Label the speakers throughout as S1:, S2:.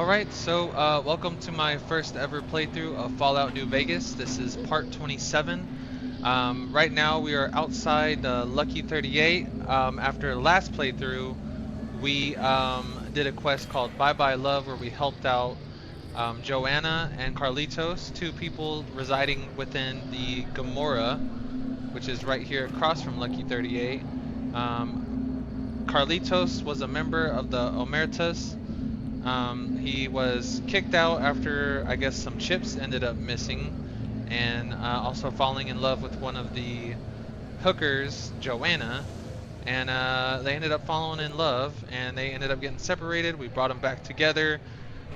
S1: Alright, so welcome to my first ever playthrough of Fallout New Vegas. This is part 27. Right now we are outside Lucky 38. After last playthrough, we did a quest called Bye Bye Love where we helped out Joanna and Carlitos, two people residing within the Gomorrah, which is right here across from Lucky 38. Carlitos was a member of the Omertas. He was kicked out after, I guess, some chips ended up missing, and also falling in love with one of the hookers, Joanna, and they ended up falling in love, and they ended up getting separated. We brought them back together.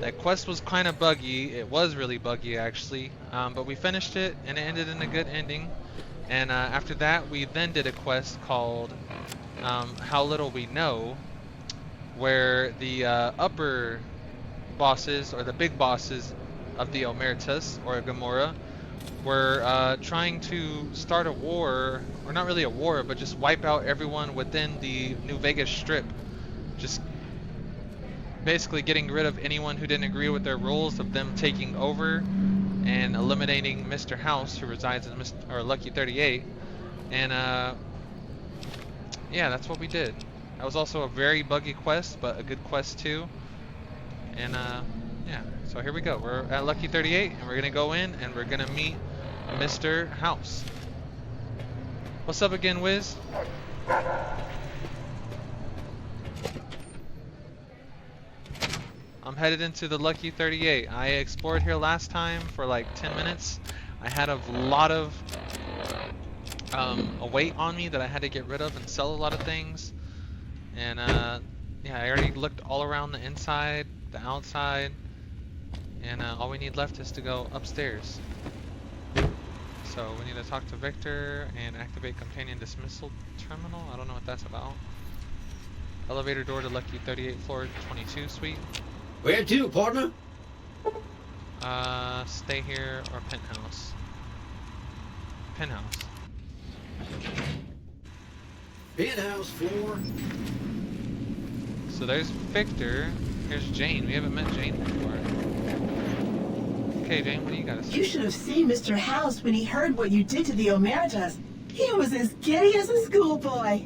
S1: That quest was kind of buggy. It was really buggy, actually, but we finished it, and it ended in a good ending. And after that, we then did a quest called How Little We Know, where the upper bosses, or the big bosses of the Omertas, or Gomorrah, were trying to start a war, or not really a war, but just wipe out everyone within the New Vegas Strip. Just basically getting rid of anyone who didn't agree with their rules, of them taking over and eliminating Mr. House, who resides in Lucky 38. And yeah, that's what we did. That was also a very buggy quest, but a good quest too. And yeah, so here we go. We're at Lucky 38, and we're gonna go in and we're gonna meet Mr. House. What's up again, Wiz? I'm headed into the Lucky 38. I explored here last time for like 10 minutes. I had a lot of a weight on me that I had to get rid of and sell a lot of things. And yeah, I already looked all around the inside, the outside, and all we need left is to go upstairs. So we need to talk to Victor and activate companion dismissal terminal. I don't know what that's about. Elevator door to Lucky 38 floor 22 suite.
S2: Where to, partner?
S1: Stay here or penthouse. Penthouse.
S2: Penthouse floor.
S1: So there's Victor. Here's Jane. We haven't met Jane before. Okay, Jane, what do you gotta say?
S3: You should have seen Mr. House when he heard what you did to the Omertas. He was as giddy as a schoolboy.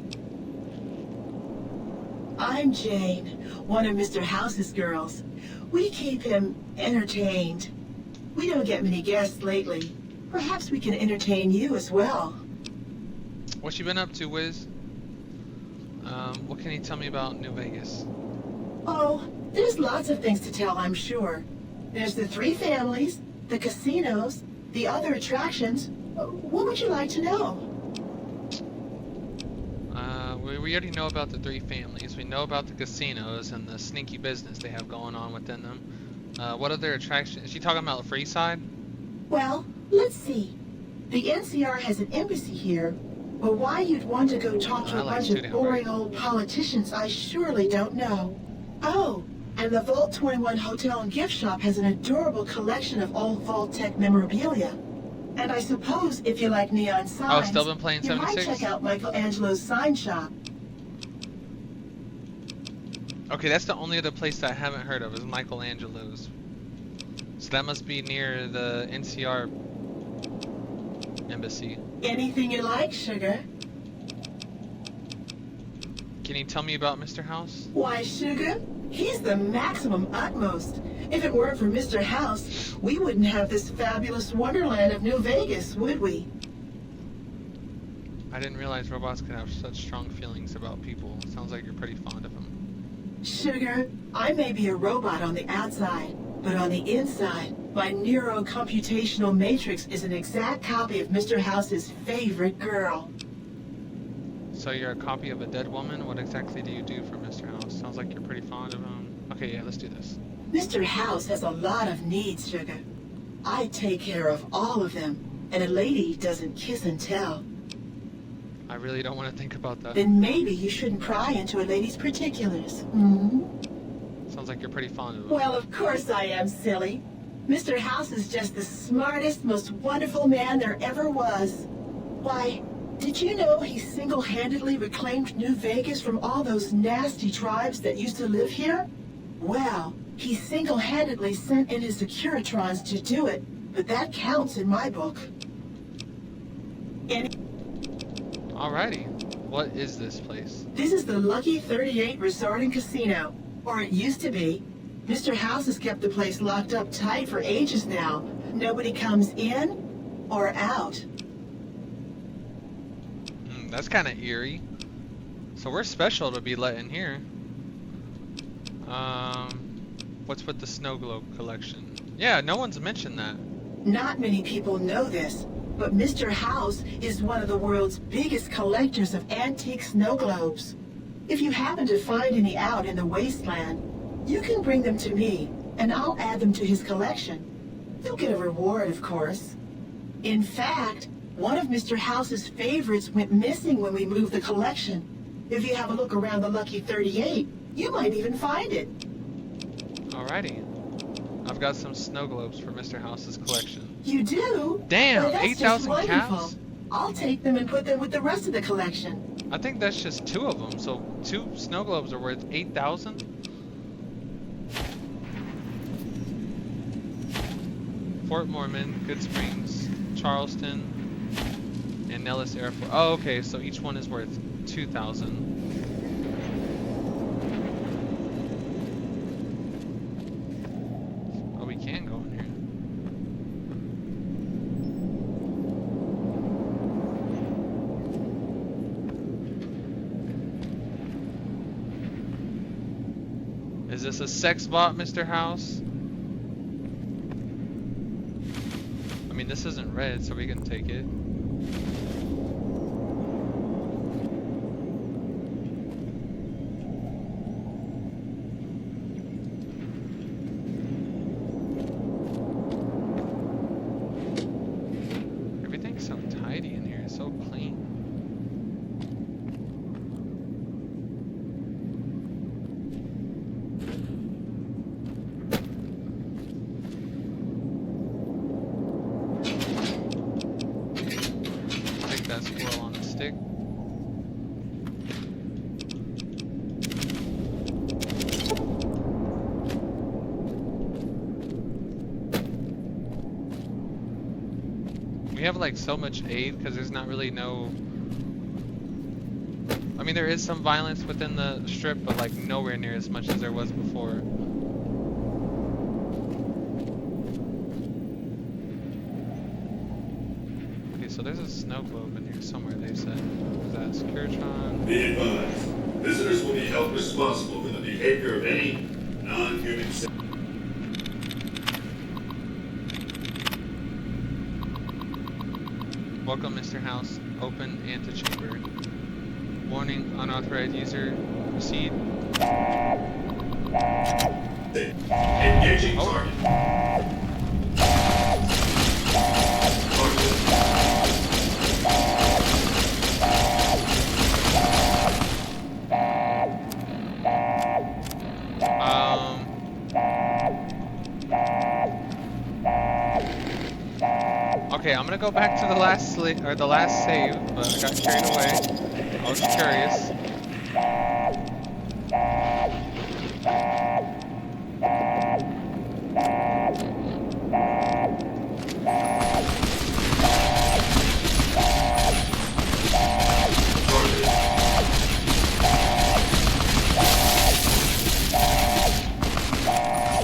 S3: I'm Jane, one of Mr. House's girls. We keep him entertained. We don't get many guests lately. Perhaps we can entertain you as well.
S1: What you been up to, Wiz? What can you tell me about New Vegas?
S3: Oh, there's lots of things to tell, I'm sure. There's the three families, the casinos, the other attractions. What would you like to know?
S1: We already know about the three families. We know about the casinos and the sneaky business they have going on within them. What other attractions? Is she talking about the free side?
S3: Well, let's see. The NCR has an embassy here, but why you'd want to go talk to a bunch of boring old politicians, I surely don't know. Oh, and the Vault 21 Hotel and Gift Shop has an adorable collection of old Vault-Tec memorabilia. And I suppose if you like neon signs,
S1: still been playing 76?
S3: You might check out Michelangelo's sign shop.
S1: Okay, that's the only other place that I haven't heard of, is Michelangelo's. So that must be near the NCR embassy.
S3: Anything you like, sugar.
S1: Can you tell me about Mr. House?
S3: Why, sugar? He's the maximum utmost. If it weren't for Mr. House, we wouldn't have this fabulous wonderland of New Vegas, would we?
S1: I didn't realize robots could have such strong feelings about people. Sounds like you're pretty fond of them.
S3: Sugar, I may be a robot on the outside, but on the inside, my neurocomputational matrix is an exact copy of Mr. House's favorite girl.
S1: So you're a copy of a dead woman? What exactly do you do for Mr. House? Sounds like you're pretty fond of him. Okay, yeah, let's do this.
S3: Mr. House has a lot of needs, sugar. I take care of all of them, and a lady doesn't kiss and tell.
S1: I really don't want to think about that.
S3: Then maybe you shouldn't pry into a lady's particulars. Hmm?
S1: Sounds like you're pretty fond of him.
S3: Well, of course I am, silly. Mr. House is just the smartest, most wonderful man there ever was. Why, did you know he single-handedly reclaimed New Vegas from all those nasty tribes that used to live here? Well, He single-handedly sent in his Securitrons to do it, but that counts in my book.
S1: Alrighty. What is this place?
S3: This is the Lucky 38 Resort and Casino, or it used to be. Mr. House has kept the place locked up tight for ages now. Nobody comes in or out.
S1: That's kind of eerie. So we're special to be let in here. What's with the snow globe collection? Yeah, no one's mentioned that.
S3: Not many people know this, but Mr. House is one of the world's biggest collectors of antique snow globes. If you happen to find any out in the wasteland, you can bring them to me, and I'll add them to his collection. You'll get a reward, of course. In fact, one of Mr. House's favorites went missing when we moved the collection. If you have a look around the Lucky 38, you might even find it.
S1: Alrighty. I've got some snow globes for Mr. House's collection.
S3: You do?
S1: Damn,
S3: Well, that's
S1: 8,000
S3: just
S1: caps?
S3: wonderful. I'll take them and put them with the rest of the collection.
S1: I think that's just 2 of them, so 2 snow globes are worth 8,000? Fort Mormon, Good Springs, Charleston, and Nellis Air Force. Oh, okay, so each one is worth 2,000. Oh, we can go in here. Is this a sex bot, Mr. House? I mean, this isn't red, so we can take it. Everything's so tidy in here, so clean. That squirrel on a stick. We have like so much aid because there's not really no. I mean, there is some violence within the strip, but like nowhere near as much as there was before. So there's a snow globe in here somewhere, they said. Is that Securitron?
S4: Be advised, visitors will be held responsible for the behavior of any non-human
S1: Welcome, Mr. House. Open antechamber. Warning, unauthorized user. Proceed.
S4: Engaging target.
S1: Okay, I'm gonna go back to the last save, but I got carried away. I was curious.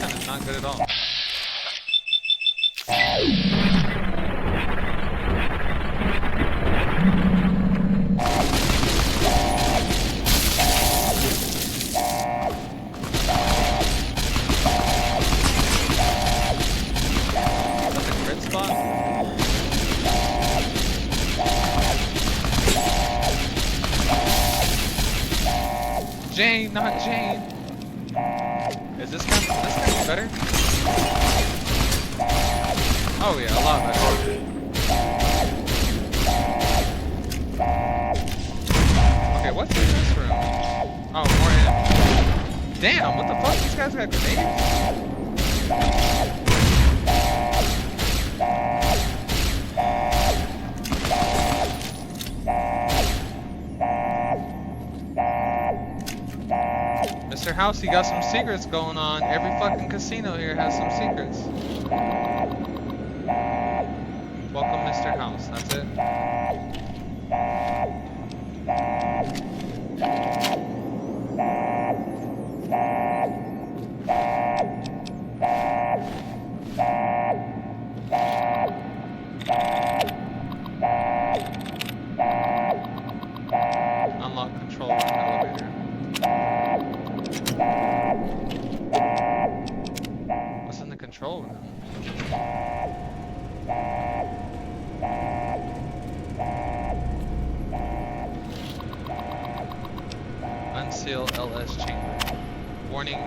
S1: That's not good at all. Jane, not Jane. Is this gun better? Oh yeah, a lot better. Okay, what's in this room? Oh, more enemies. Damn, what the fuck? These guys got grenades? Mr. House, he got some secrets going on. Every fucking casino here has some secrets. Welcome, Mr. House. That's it. Unlock control of the elevator. What's in the control room? Unseal LS chamber. Warning,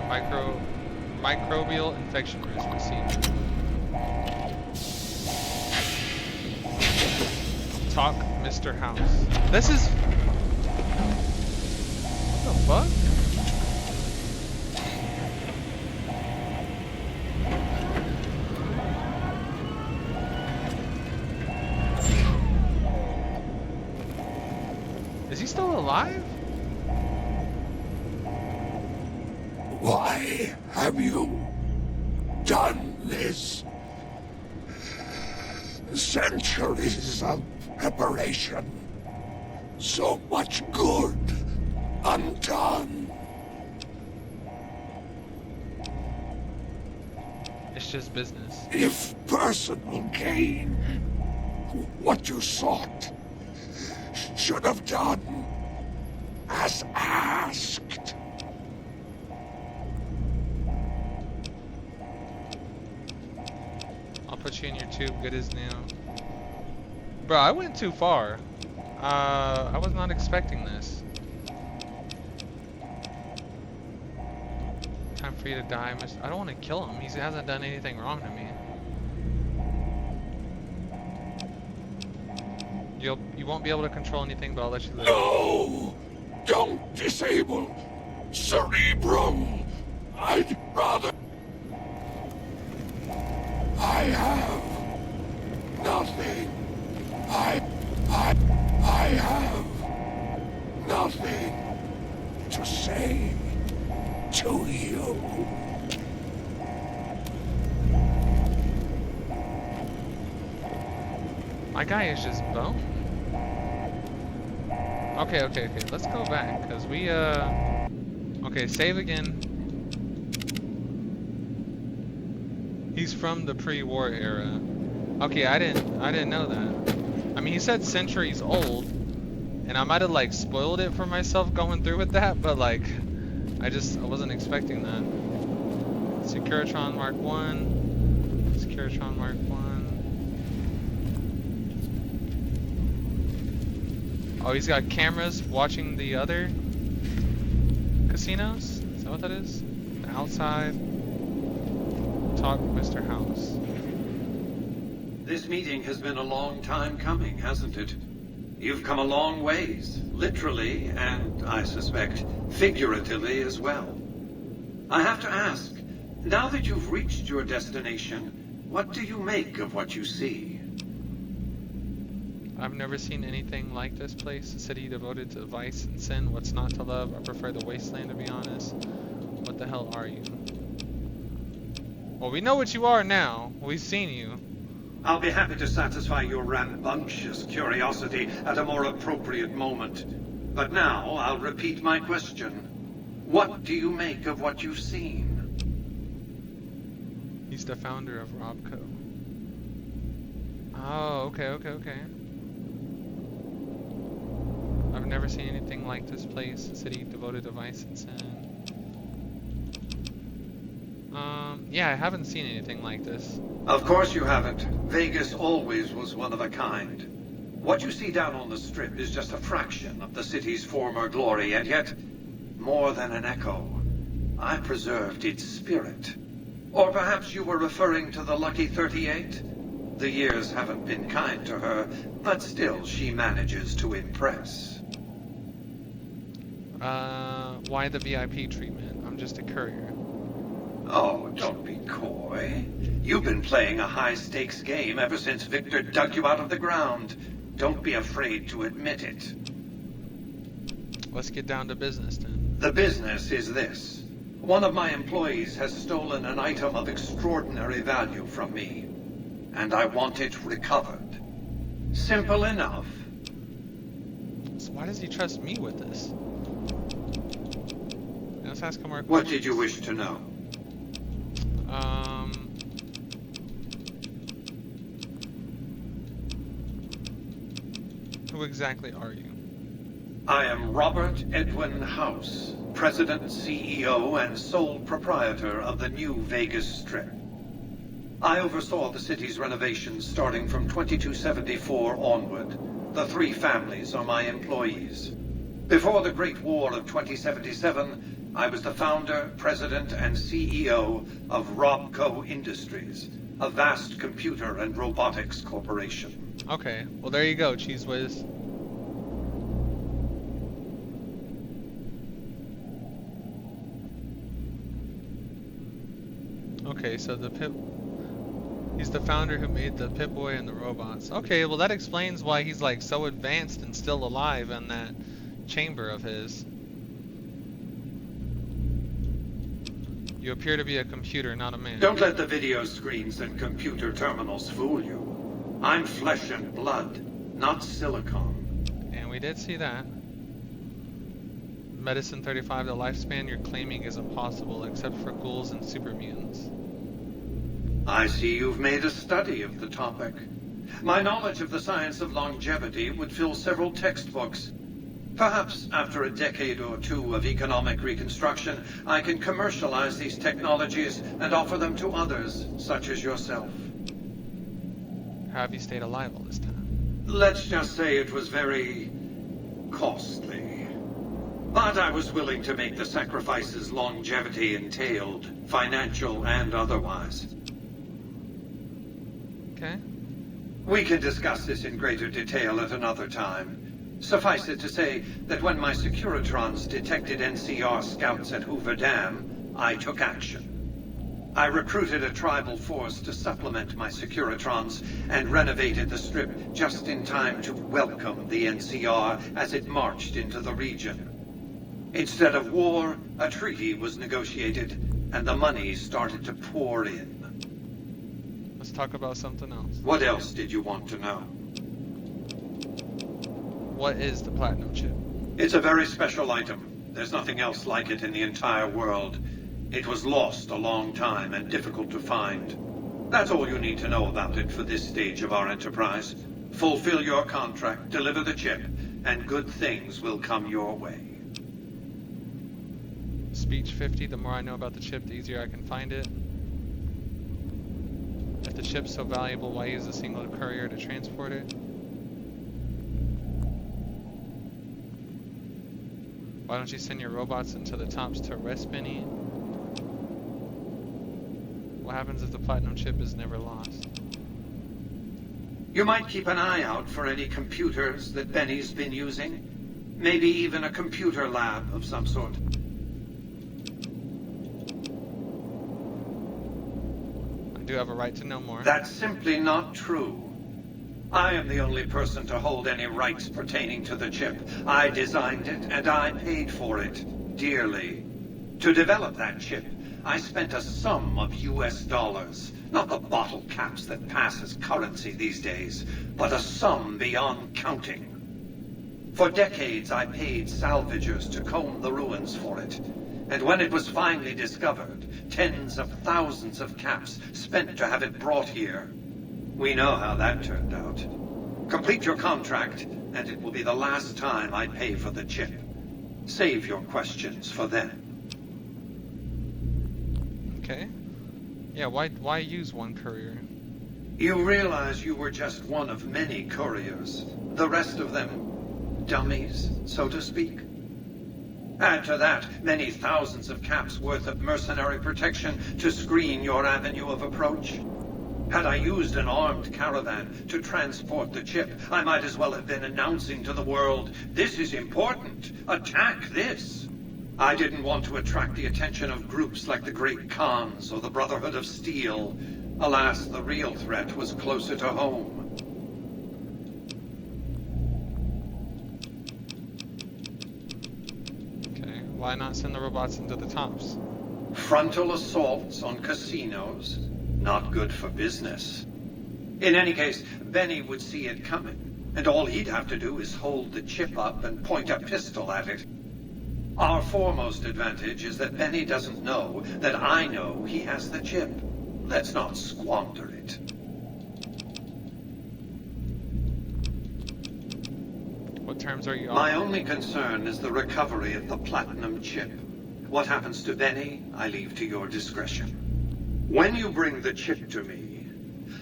S1: microbial infection risk received. Talk, Mr. House. This is... What the fuck? Is he still alive?
S5: Why have you done this? Centuries of preparation. So much good undone.
S1: It's just business.
S5: If personal gain, what you sought, should have done as asked.
S1: I'll put you in your tube, good as new. Bro, I went too far. I was not expecting this. Time for you to die, Mr. I don't want to kill him. He hasn't done anything wrong to me. You won't be able to control anything, but I'll let you live.
S5: No! Don't disable Cerebral! I'd rather... I have nothing. I have nothing to say to you.
S1: My guy is just bone. Okay, let's go back, because we, okay, save again. He's from the pre-war era. Okay, I didn't know that. I mean, he said centuries old, and I might have, like, spoiled it for myself going through with that, but, like, I wasn't expecting that. Securitron Mark 1. Securitron Mark 1. Oh, he's got cameras watching the other casinos? Is that what that is? The outside. Talk, Mr. House.
S6: This meeting has been a long time coming, hasn't it? You've come a long ways, literally, and I suspect figuratively as well. I have to ask, now that you've reached your destination, what do you make of what you see?
S1: I've never seen anything like this place. A city devoted to vice and sin. What's not to love? I prefer the wasteland, to be honest. What the hell are you? Well, we know what you are now. We've seen you.
S6: I'll be happy to satisfy your rambunctious curiosity at a more appropriate moment. But now, I'll repeat my question. What do you make of what you've seen?
S1: He's the founder of Robco. Oh, okay. I've never seen anything like this place. A city devoted to vice and sin. Yeah, I haven't seen anything like this.
S6: Of course you haven't. Vegas always was one of a kind. What you see down on the Strip is just a fraction of the city's former glory, and yet, more than an echo. I preserved its spirit. Or perhaps you were referring to the Lucky 38? The years haven't been kind to her, but still she manages to impress.
S1: Why the VIP treatment? I'm just a courier.
S6: Oh, don't be coy. You've been playing a high-stakes game ever since Victor dug you out of the ground. Don't be afraid to admit it.
S1: Let's get down to business then.
S6: The business is this. One of my employees has stolen an item of extraordinary value from me, and I want it recovered. Simple enough.
S1: So why does he trust me with this? Let's ask him more questions.
S6: What did you wish to know?
S1: Who exactly are you?
S6: I am Robert Edwin House, President, CEO, and sole proprietor of the New Vegas Strip. I oversaw the city's renovations starting from 2274 onward. The three families are my employees. Before the Great War of 2077, I was the founder, president, and CEO of Robco Industries, a vast computer and robotics corporation.
S1: Okay, well there you go, Cheese Whiz. Okay, so he's the founder who made the Pip-Boy and the robots. Okay, well that explains why he's like so advanced and still alive in that chamber of his. You appear to be a computer, not a man.
S6: Don't let the video screens and computer terminals fool you. I'm flesh and blood, not silicon.
S1: And we did see that. Medicine 35, the lifespan you're claiming is impossible except for ghouls and super mutants.
S6: I see you've made a study of the topic. My knowledge of the science of longevity would fill several textbooks. Perhaps after a decade or two of economic reconstruction, I can commercialize these technologies and offer them to others, such as yourself.
S1: How have you stayed alive all this time?
S6: Let's just say it was very costly. But I was willing to make the sacrifices longevity entailed, financial and otherwise.
S1: Okay.
S6: We can discuss this in greater detail at another time. Suffice it to say that when my Securitrons detected NCR scouts at Hoover Dam, I took action. I recruited a tribal force to supplement my Securitrons and renovated the Strip just in time to welcome the NCR as it marched into the region. Instead of war, a treaty was negotiated, and the money started to pour in.
S1: Let's talk about something else.
S6: What else did you want to know?
S1: What is the Platinum Chip?
S6: It's a very special item. There's nothing else like it in the entire world. It was lost a long time and difficult to find. That's all you need to know about it for this stage of our enterprise. Fulfill your contract, deliver the chip, and good things will come your way.
S1: Speech 50, the more I know about the chip, the easier I can find it. If the chip's so valuable, why use a single courier to transport it? Why don't you send your robots into the tops to arrest Benny? What happens if the Platinum Chip is never lost?
S6: You might keep an eye out for any computers that Benny's been using. Maybe even a computer lab of some sort.
S1: I do have a right to know more.
S6: That's simply not true. I am the only person to hold any rights pertaining to the chip. I designed it, and I paid for it dearly. To develop that chip, I spent a sum of US dollars. Not the bottle caps that pass as currency these days, but a sum beyond counting. For decades, I paid salvagers to comb the ruins for it. And when it was finally discovered, tens of thousands of caps spent to have it brought here. We know how that turned out. Complete your contract, and it will be the last time I pay for the chip. Save your questions for then.
S1: Okay. Yeah, why use one courier?
S6: You realize you were just one of many couriers. The rest of them, dummies, so to speak. Add to that many thousands of caps worth of mercenary protection to screen your avenue of approach. Had I used an armed caravan to transport the chip, I might as well have been announcing to the world, this is important, attack this. I didn't want to attract the attention of groups like the Great Khans or the Brotherhood of Steel. Alas, the real threat was closer to home.
S1: Okay, why not send the robots into the tops?
S6: Frontal assaults on casinos, not good for business. In any case, Benny would see it coming, and all he'd have to do is hold the chip up and point a pistol at it. Our foremost advantage is that Benny doesn't know that I know he has the chip. Let's not squander it.
S1: What terms are you on?
S6: My only concern is the recovery of the platinum chip. What happens to Benny, I leave to your discretion. When you bring the chip to me,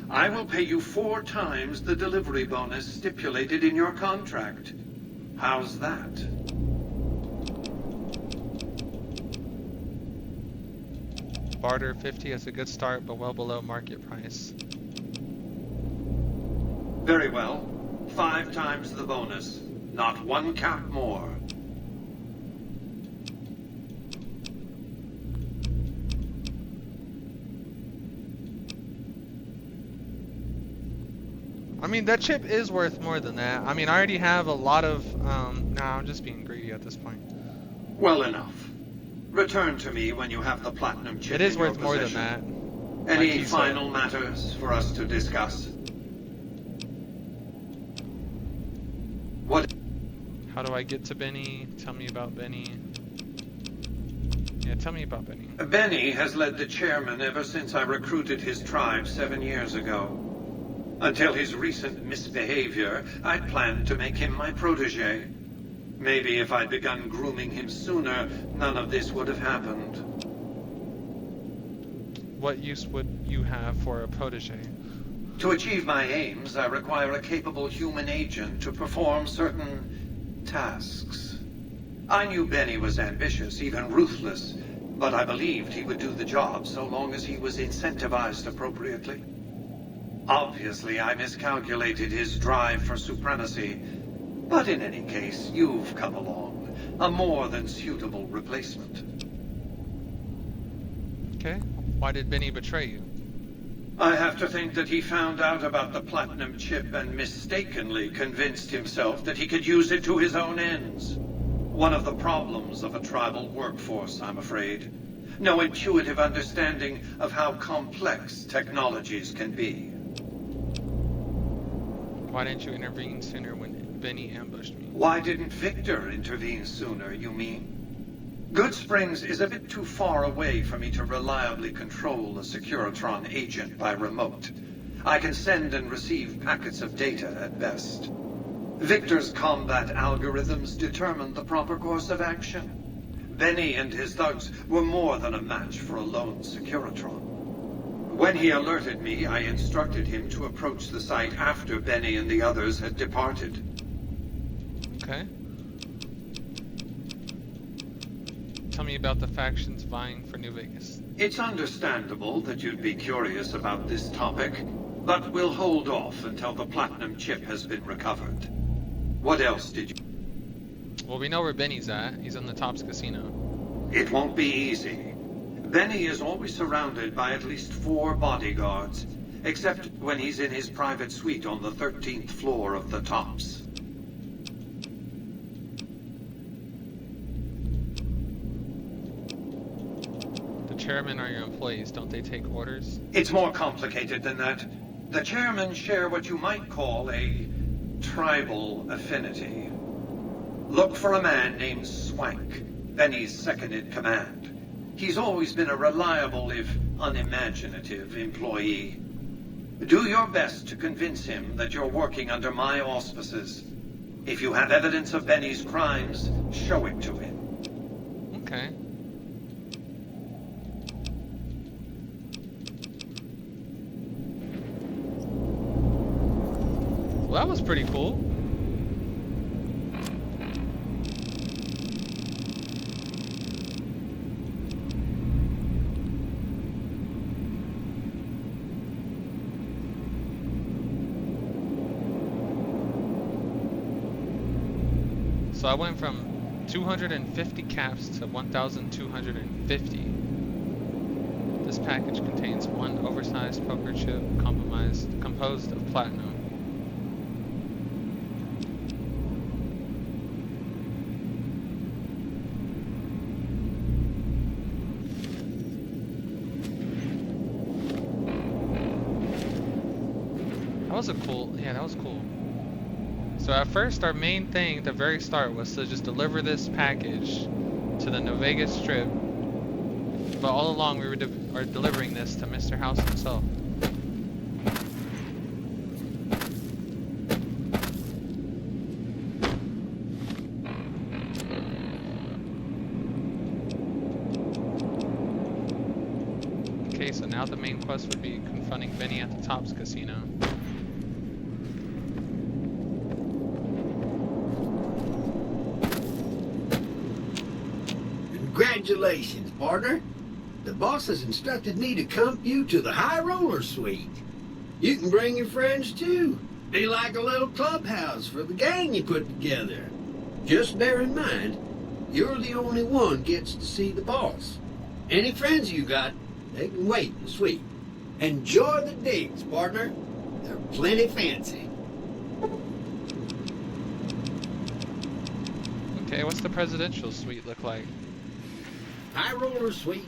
S6: I will pay you 4 times the delivery bonus stipulated in your contract. How's that?
S1: Barter 50 is a good start, but well below market price.
S6: Very well. 5 times the bonus. Not 1 cap more.
S1: I mean, that chip is worth more than that. I mean, I already have a lot of, nah, I'm just being greedy at this point.
S6: Well enough. Return to me when you have the platinum chip.
S1: It is
S6: in your
S1: worth more than
S6: possession.
S1: that.
S6: Any
S1: Like he
S6: final
S1: said.
S6: matters for us to discuss? What?
S1: How do I get to Benny? Tell me about Benny. Yeah, tell me about Benny.
S6: Benny has led the chairman ever since I recruited his tribe 7 years ago. Until his recent misbehavior, I'd planned to make him my protege. Maybe if I'd begun grooming him sooner, none of this would have happened.
S1: What use would you have for a protege?
S6: To achieve my aims, I require a capable human agent to perform certain tasks. I knew Benny was ambitious, even ruthless, but I believed he would do the job so long as he was incentivized appropriately. Obviously, I miscalculated his drive for supremacy, but in any case, you've come along, a more than suitable replacement.
S1: Okay. Why did Benny betray you?
S6: I have to think that he found out about the platinum chip and mistakenly convinced himself that he could use it to his own ends. One of the problems of a tribal workforce, I'm afraid. No intuitive understanding of how complex technologies can be.
S1: Why didn't you intervene sooner when Benny ambushed me?
S6: Why didn't Victor intervene sooner, you mean? Goodsprings is a bit too far away for me to reliably control a Securitron agent by remote. I can send and receive packets of data at best. Victor's combat algorithms determined the proper course of action. Benny and his thugs were more than a match for a lone Securitron. When he alerted me, I instructed him to approach the site after Benny and the others had departed.
S1: Okay. Tell me about the factions vying for New Vegas.
S6: It's understandable that you'd be curious about this topic, but we'll hold off until the platinum chip has been recovered. What else did you...
S1: Well, we know where Benny's at. He's in the Tops Casino.
S6: It won't be easy. Benny is always surrounded by at least 4 bodyguards, except when he's in his private suite on the 13th floor of the Tops.
S1: The chairmen are your employees. Don't they take orders?
S6: It's more complicated than that. The chairmen share what you might call a tribal affinity. Look for a man named Swank, Benny's second-in-command. He's always been a reliable, if unimaginative, employee. Do your best to convince him that you're working under my auspices. If you have evidence of Benny's crimes, show it to him.
S1: Okay. Well, that was pretty cool. So I went from 250 caps to 1,250. This package contains one oversized poker chip composed of platinum. was a cool, yeah, that was cool. So at first, our main thing at the very start was to just deliver this package to the New Vegas Strip. But all along, we were delivering this to Mr. House himself. Okay, so now the main quest would be confronting Benny at the Tops Casino.
S2: Congratulations, partner. The boss has instructed me to comp you to the High Roller Suite. You can bring your friends too. Be like a little clubhouse for the gang you put together. Just bear in mind, you're the only one gets to see the boss. Any friends you got, they can wait in the suite. Enjoy the digs, partner. They're plenty fancy.
S1: Okay, what's the presidential suite look like?
S2: High Roller Suite.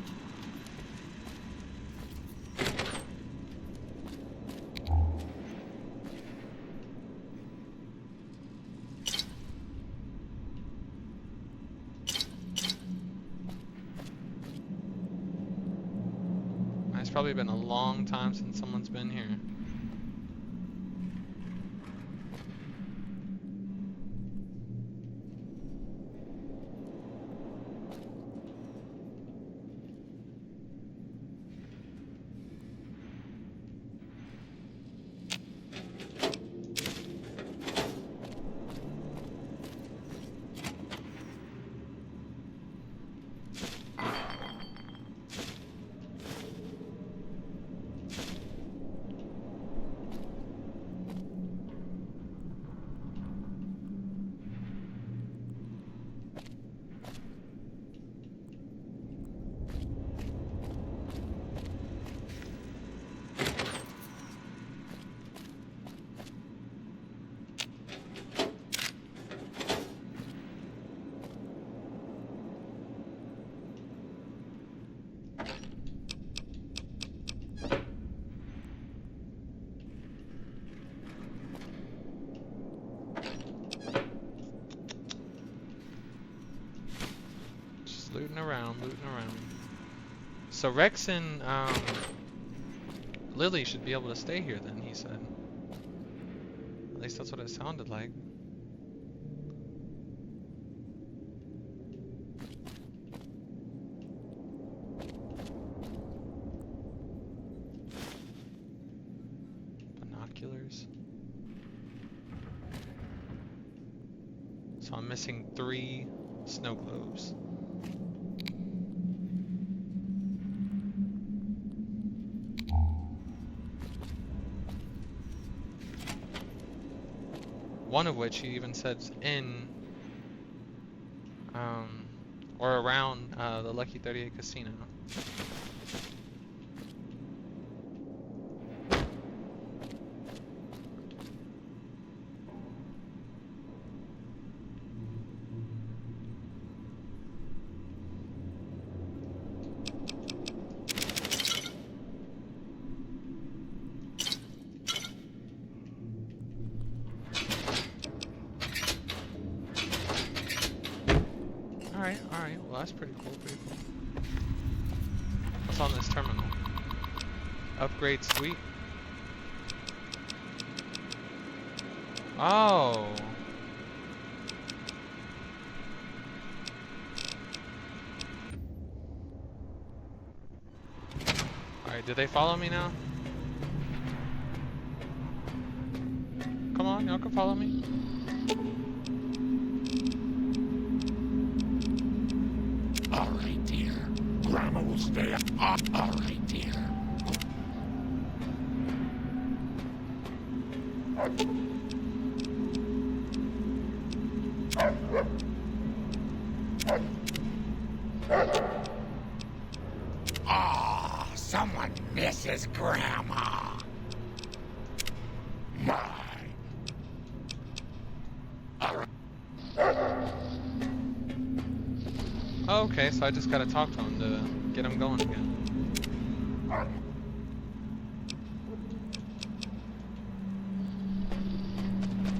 S1: It's probably been a long time since someone's been here. Looting around. So Rex and Lily should be able to stay here then, he said. At least that's what it sounded like. Binoculars. So I'm missing 3 snow globes. One of which he even says in or around the Lucky 38 Casino. Alright, well that's pretty cool, What's on this terminal? Upgrade suite? Oh! Alright, do they follow me now? Come on, y'all can follow me.
S5: Alright, dear. Grandma will stay up. Alright, dear. Ah, someone misses Grandma. My. Alright.
S1: Okay, so I just gotta talk to him to get him going again.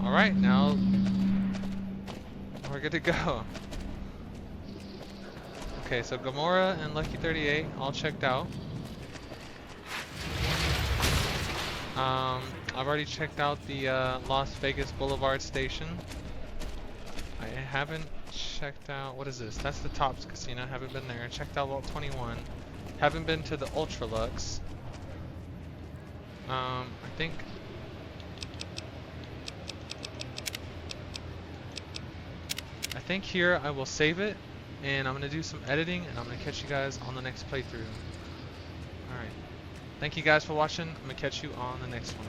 S1: Alright, now we're good to go. Okay, so Gamora and Lucky 38 all checked out. I've already checked out the Las Vegas Boulevard station. I haven't checked out, what is this? That's the Tops Casino, haven't been there. Checked out Vault 21. Haven't been to the Ultralux. I think here I will save it, and I'm going to do some editing, and I'm going to catch you guys on the next playthrough. Alright. Thank you guys for watching. I'm going to catch you on the next one.